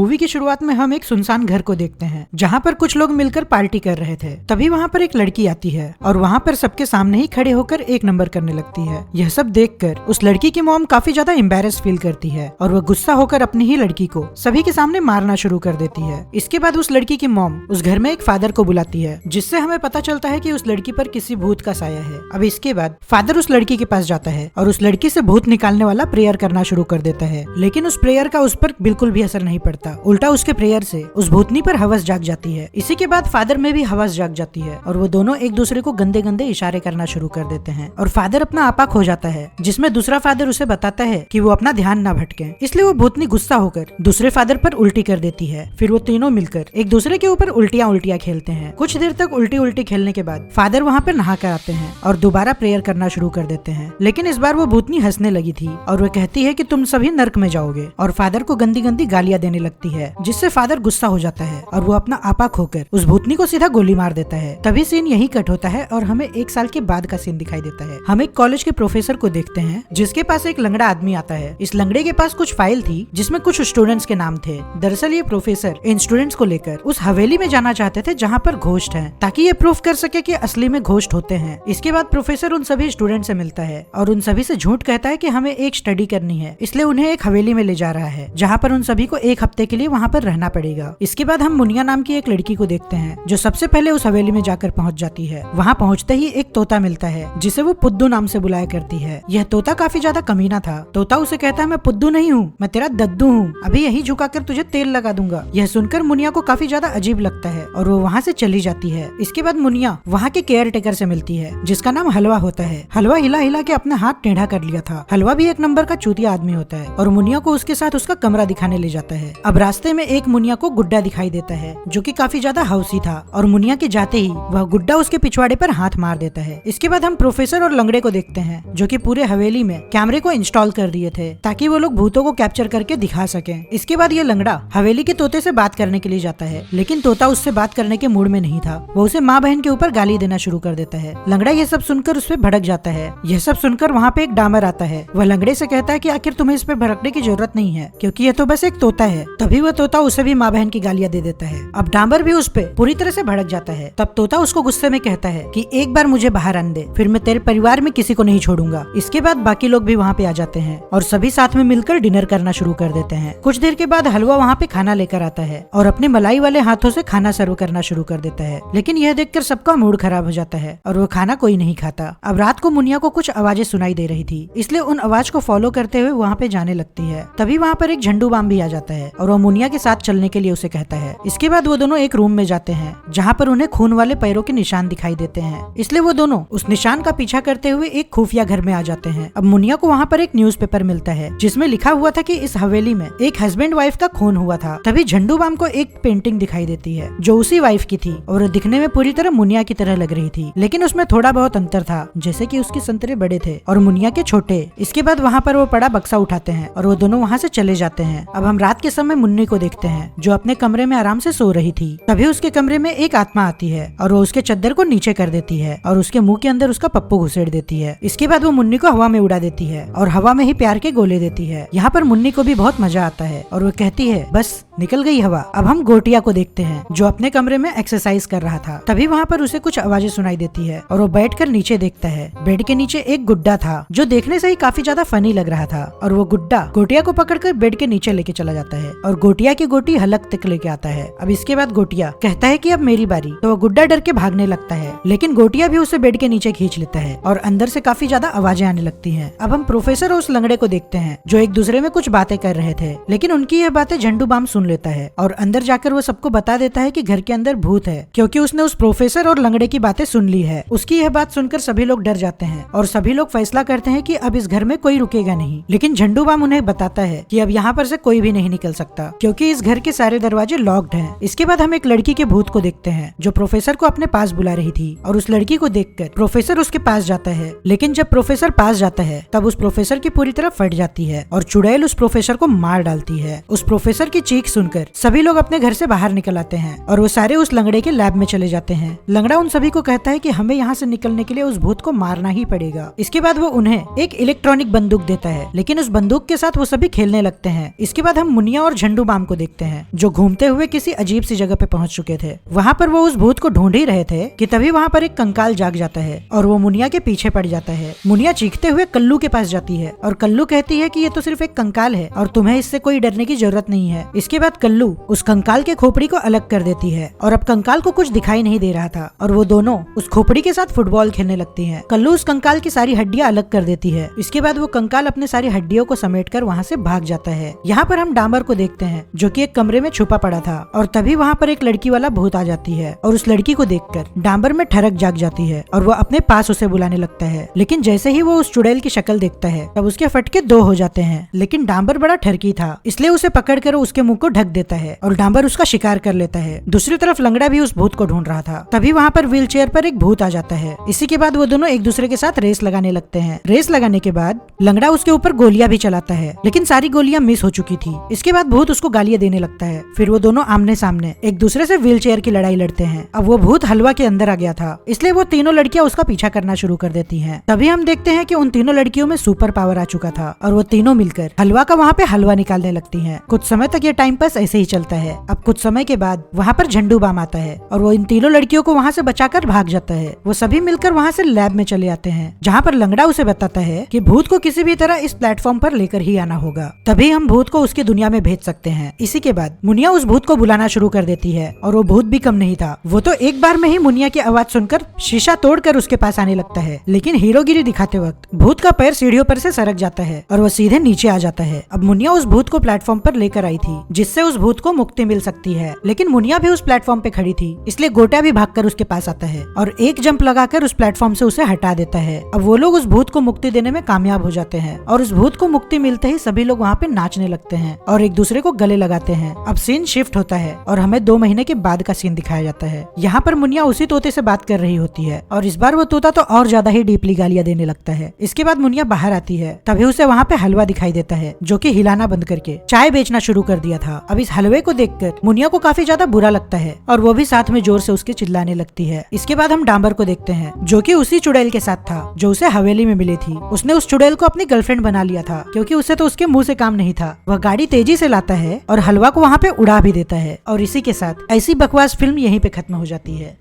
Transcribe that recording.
Movie की शुरुआत में हम एक सुनसान घर को देखते हैं जहाँ पर कुछ लोग मिलकर पार्टी कर रहे थे। तभी वहाँ पर एक लड़की आती है और वहाँ पर सबके सामने ही खड़े होकर एक नंबर करने लगती है। यह सब देखकर उस लड़की की मॉम काफी ज्यादा एम्बैरेस फील करती है और वह गुस्सा होकर अपनी ही लड़की को सभी के सामने मारना शुरू कर देती है। इसके बाद उस लड़की की मॉम उस घर में एक फादर को बुलाती है, जिससे हमें पता चलता है कि उस लड़की पर किसी भूत का साया है। अब इसके बाद फादर उस लड़की के पास जाता है और उस लड़की से भूत निकालने वाला प्रेयर करना शुरू कर देता है, लेकिन उस प्रेयर का उस पर बिल्कुल भी असर नहीं पड़ता। उल्टा उसके प्रेयर से उस भूतनी पर हवस जाग जाती है। इसी के बाद फादर में भी हवस जाग जाती है और वो दोनों एक दूसरे को गंदे गंदे इशारे करना शुरू कर देते हैं और फादर अपना आपा खो जाता है, जिसमें दूसरा फादर उसे बताता है कि वो अपना ध्यान ना भटके। इसलिए वो भूतनी गुस्सा होकर दूसरे फादर पर उल्टी कर देती है। फिर वो तीनों मिलकर एक दूसरे के ऊपर उल्टियां उल्टियां खेलते हैं। कुछ देर तक उल्टी उल्टी खेलने के बाद फादर वहाँ पर नहा कर आते हैं और दोबारा प्रेयर करना शुरू कर देते हैं, लेकिन इस बार वो भूतनी हंसने लगी थी और वह कहती है कि तुम सभी नर्क में जाओगे और फादर को गंदी गंदी गालियां देने लगती है, जिससे फादर गुस्सा हो जाता है और वो अपना आपा खोकर उस भूतनी को सीधा गोली मार देता है। तभी सीन यही कट होता है और हमें 1 साल के बाद का सीन दिखाई देता है। हम एक कॉलेज के प्रोफेसर को देखते हैं जिसके पास एक लंगड़ा आदमी आता है। इस लंगड़े के पास कुछ फाइल थी जिसमें कुछ स्टूडेंट्स के नाम थे। दरअसल ये प्रोफेसर इन स्टूडेंट्स को लेकर उस हवेली में जाना चाहते थे जहाँ पर घोस्ट है, ताकि ये प्रूफ कर सके कि असली में घोस्ट होते हैं। इसके बाद प्रोफेसर उन सभी स्टूडेंट से मिलता है और उन सभी से झूठ कहता है कि हमें एक स्टडी करनी है, इसलिए उन्हें एक हवेली में ले जा रहा है जहाँ पर उन सभी को 1 हफ्ते के लिए वहाँ पर रहना पड़ेगा। इसके बाद हम मुनिया नाम की एक लड़की को देखते हैं जो सबसे पहले उस हवेली में जाकर पहुँच जाती है। वहाँ पहुँचते ही एक तोता मिलता है जिसे वो पुद्दू नाम से बुलाया करती है। यह तोता काफी ज्यादा कमीना था। तोता उसे कहता है मैं पुद्दू नहीं हूँ, मैं तेरा दद्दू हूँ, अभी यही झुकाकर तुझे तेल लगा दूंगा। यह सुनकर मुनिया को काफी ज्यादा अजीब लगता है और वो वहाँ से चली जाती है। इसके बाद मुनिया वहाँ के केयर टेकर से मिलती है जिसका नाम हलवा होता है। हलवा हिला हिला के अपना हाथ टेढ़ा कर लिया था। हलवा भी एक नंबर का चूतिया आदमी होता है और मुनिया को उसके साथ उसका कमरा दिखाने ले जाता है। अब रास्ते में एक मुनिया को गुड्डा दिखाई देता है जो कि काफी ज्यादा हौसी था और मुनिया के जाते ही वह गुड्डा उसके पिछवाड़े पर हाथ मार देता है। इसके बाद हम प्रोफेसर और लंगड़े को देखते हैं जो कि पूरे हवेली में कैमरे को इंस्टॉल कर दिए थे ताकि वो लोग भूतों को कैप्चर करके दिखा सकें। इसके बाद ये लंगड़ा हवेली के तोते से बात करने के लिए जाता है, लेकिन तोता उससे बात करने के मूड में नहीं था। वो उसे माँ बहन के ऊपर गाली देना शुरू कर देता है। लंगड़ा ये सब सुनकर उस पर भड़क जाता है। यह सब सुनकर वहाँ पे एक डामर आता है। वह लंगड़े से कहता है कि आखिर तुम्हें इस पे भड़कने की जरूरत नहीं है क्योंकि यह तो बस एक तोता है। तभी वह तोता उसे भी माँ बहन की गालियां दे देता है। अब डामर भी उस पे पूरी तरह से भड़क जाता है। तब तोता उसको गुस्से में कहता है कि एक बार मुझे बाहर आने दे, फिर मैं तेरे परिवार में किसी को नहीं छोड़ूंगा। इसके बाद बाकी लोग भी वहाँ पे आ जाते हैं और सभी साथ में मिलकर डिनर करना शुरू कर देते हैं। कुछ देर के बाद हलवा वहाँ पे खाना लेकर आता है और अपने मलाई वाले हाथों से खाना सर्व करना शुरू कर देता है, लेकिन यह देखकर सबका मूड खराब हो जाता है और वो खाना कोई नहीं खाता। अब रात को मुनिया को कुछ आवाजें सुनाई दे रही थी, इसलिए उन आवाज को फॉलो करते हुए वहाँ पे जाने लगती है। तभी वहाँ पर एक झंडू बाम भी आ जाता है और वो मुनिया के साथ चलने के लिए उसे कहता है। इसके बाद वो दोनों एक रूम में जाते हैं जहाँ पर उन्हें खून वाले पैरों के निशान दिखाई देते हैं, इसलिए वो दोनों उस निशान का पीछा करते हुए एक खुफिया घर में आ जाते हैं। अब मुनिया को वहाँ पर एक न्यूज़पेपर मिलता है जिसमें लिखा हुआ था कि इस हवेली में एक हस्बैंड वाइफ का खून हुआ था। तभी झंडू बाम को एक पेंटिंग दिखाई देती है जो उसी वाइफ की थी और दिखने में पूरी तरह मुनिया की तरह लग रही थी, लेकिन उसमें थोड़ा बहुत अंतर था, जैसे कि उसके संतरे बड़े थे और मुनिया के छोटे। इसके बाद वहाँ पर वो बड़ा बक्सा उठाते हैं और वो दोनों वहाँ से चले जाते हैं। अब हम रात के समय मुन्नी को देखते हैं जो अपने कमरे में आराम से सो रही थी। तभी उसके कमरे में एक आत्मा आती है और वो उसके चद्दर को नीचे कर देती है और उसके मुंह के अंदर उसका पप्पू घुसेड़ देती है। इसके बाद वो मुन्नी को हवा में उड़ा देती है और हवा में ही प्यार के गोले देती है। यहाँ पर मुन्नी को भी बहुत मजा आता है और वो कहती है बस निकल गई हवा। अब हम गोटिया को देखते हैं जो अपने कमरे में एक्सरसाइज कर रहा था। तभी वहाँ पर उसे कुछ आवाजें सुनाई देती है और वो बैठकर नीचे देखता है। बेड के नीचे एक गुड्डा था जो देखने से ही काफी ज्यादा फनी लग रहा था और वो गुड्डा गोटिया को पकड़कर बेड के नीचे लेके चला जाता है और गोटिया की गोटी हलक तक लेके आता है। अब इसके बाद गोटिया कहता है कि अब मेरी बारी, तो वो गुड्डा डर के भागने लगता है, लेकिन गोटिया भी उसे बेड के नीचे खींच लेता है और अंदर से काफी ज्यादा आवाजें आने लगती हैं। अब हम प्रोफेसर और उस लंगड़े को देखते हैं जो एक दूसरे में कुछ बातें कर रहे थे, लेकिन उनकी यह बातें झंडू बाम सुन लेता है और अंदर जाकर वो सबको बता देता है कि घर के अंदर भूत है, क्योंकि उसने उस प्रोफेसर और लंगड़े की बातें सुन ली है। उसकी यह बात सुनकर सभी लोग डर जाते हैं और सभी लोग फैसला करते हैं कि अब इस घर में कोई रुकेगा नहीं, लेकिन झंडू बाम उन्हें बताता है कि अब यहाँ पर से कोई भी नहीं निकल सकता क्योंकि इस घर के सारे दरवाजे लॉक्ड हैं। इसके बाद हम एक लड़की के भूत को देखते हैं जो प्रोफेसर को अपने पास बुला रही थी और उस लड़की को देखकर प्रोफेसर उसके पास जाता है, लेकिन जब प्रोफेसर पास जाता है तब उस प्रोफेसर की पूरी तरह फट जाती है और चुड़ैल उस प्रोफेसर को मार डालती है। उस प्रोफेसर की चीख सुनकर सभी लोग अपने घर से बाहर निकल आते हैं और वो सारे उस लंगड़े के लैब में चले जाते हैं। लंगड़ा उन सभी को कहता है कि हमें यहाँ से निकलने के लिए उस भूत को मारना ही पड़ेगा। इसके बाद वो उन्हें एक इलेक्ट्रॉनिक बंदूक देता है, लेकिन उस बंदूक के साथ वो सभी खेलने लगते हैं। इसके बाद हम मुनिया और झंडू झंडू बाम को देखते हैं जो घूमते हुए किसी अजीब सी जगह पे पहुंच चुके थे। वहाँ पर वो उस भूत को ढूंढ ही रहे थे कि तभी वहाँ पर एक कंकाल जाग जाता है और वो मुनिया के पीछे पड़ जाता है। मुनिया चीखते हुए कल्लू के पास जाती है और कल्लू कहती है कि ये तो सिर्फ एक कंकाल है और तुम्हें इससे कोई डरने की जरूरत नहीं है। इसके बाद कल्लू उस कंकाल के खोपड़ी को अलग कर देती है और अब कंकाल को कुछ दिखाई नहीं दे रहा था और वो दोनों उस खोपड़ी के साथ फुटबॉल खेलने लगती हैं। कल्लू उस कंकाल की सारी हड्डियां अलग कर देती है। इसके बाद वो कंकाल अपने सारी हड्डियों को समेटकर वहाँ से भाग जाता है। यहाँ पर हम डांबर को देखते हैं जो कि एक कमरे में छुपा पड़ा था और तभी वहाँ पर एक लड़की वाला भूत आ जाती है और उस लड़की को देखकर डांबर में ठरक जाग जाती है और वो अपने पास उसे बुलाने लगता है। लेकिन जैसे ही वो उस चुड़ैल की शक्ल देखता है तब उसके फटके दो हो जाते हैं। लेकिन डांबर बड़ा ठरकी था इसलिए उसे पकड़कर उसके मुंह को ढक देता है और डांबर उसका शिकार कर लेता है। दूसरी तरफ लंगड़ा भी उस भूत को ढूंढ रहा था। तभी वहाँ पर व्हील चेयर पर एक भूत आ जाता है। इसी के बाद वो दोनों एक दूसरे के साथ रेस लगाने लगते हैं। रेस लगाने के बाद लंगड़ा उसके ऊपर गोलियां भी चलाता है लेकिन सारी गोलियां मिस हो चुकी थी। इसके बाद भूत उसको गालियां देने लगता है। फिर वो दोनों आमने सामने एक दूसरे से व्हील चेयर की लड़ाई लड़ते हैं। अब वो भूत हलवा के अंदर आ गया था इसलिए वो तीनों लड़कियां उसका पीछा करना शुरू कर देती हैं। तभी हम देखते हैं कि उन तीनों लड़कियों में सुपर पावर आ चुका था और वो तीनों मिलकर हलवा का वहाँ पे हलवा निकालने लगती हैं। कुछ समय तक ये टाइम पास ऐसे ही चलता है। अब कुछ समय के बाद वहाँ पर झंडू बाम आता है और वो इन तीनों लड़कियों को वहाँ से बचाकर भाग जाता है। वो सभी मिलकर वहाँ से लैब में चले आते हैं जहाँ पर लंगड़ा उसे बताता है कि भूत को किसी भी तरह इस प्लेटफॉर्म पर लेकर ही आना होगा, तभी हम भूत को उसकी दुनिया में भेज सकते हैं। इसी के बाद मुनिया उस भूत को बुलाना शुरू कर देती है और वो भूत भी कम नहीं था। वो तो एक बार में ही मुनिया की आवाज सुनकर शीशा तोड़कर उसके पास आने लगता है। लेकिन हीरोगिरी दिखाते वक्त भूत का पैर सीढ़ियों पर से सरक जाता है और वो सीधे नीचे आ जाता है। अब मुनिया उस भूत को प्लेटफॉर्म पर लेकर आई थी जिससे उस भूत को मुक्ति मिल सकती है। लेकिन मुनिया भी उस प्लेटफॉर्म पे खड़ी थी इसलिए गोटा भी भागकर उसके पास आता है और एक जंप लगाकर उस प्लेटफॉर्म से उसे हटा देता है। अब वो लोग उस भूत को मुक्ति देने में कामयाब हो जाते हैं और उस भूत को मुक्ति मिलते ही सभी लोग वहाँ पे नाचने लगते हैं और एक दूसरे को गले लगाते हैं। अब सीन शिफ्ट होता है और हमें 2 महीने के बाद का सीन दिखाया जाता है। यहाँ पर मुनिया उसी तोते से बात कर रही होती है और इस बार वो तोता तो और ज्यादा ही डीपली गालियां देने लगता है। इसके बाद मुनिया बाहर आती है तभी उसे वहाँ पे हलवा दिखाई देता है जो कि हिलाना बंद करके चाय बेचना शुरू कर दिया था। अब इस हलवे को देखकर मुनिया को काफी ज्यादा बुरा लगता है और वो भी साथ में जोर से उसके चिल्लाने लगती है। इसके बाद हम डांबर को देखते हैं जो कि उसी चुड़ैल के साथ था जो उसे हवेली में मिली थी। उसने उस चुड़ैल को अपनी गर्लफ्रेंड बना लिया था क्योंकि उसे तो उसके मुंह से काम नहीं था। वह गाड़ी तेजी से लाता है और हलवा को वहाँ पे उड़ा भी देता है और इसी के साथ ऐसी बकवास फिल्म यहीं पे खत्म हो जाती है।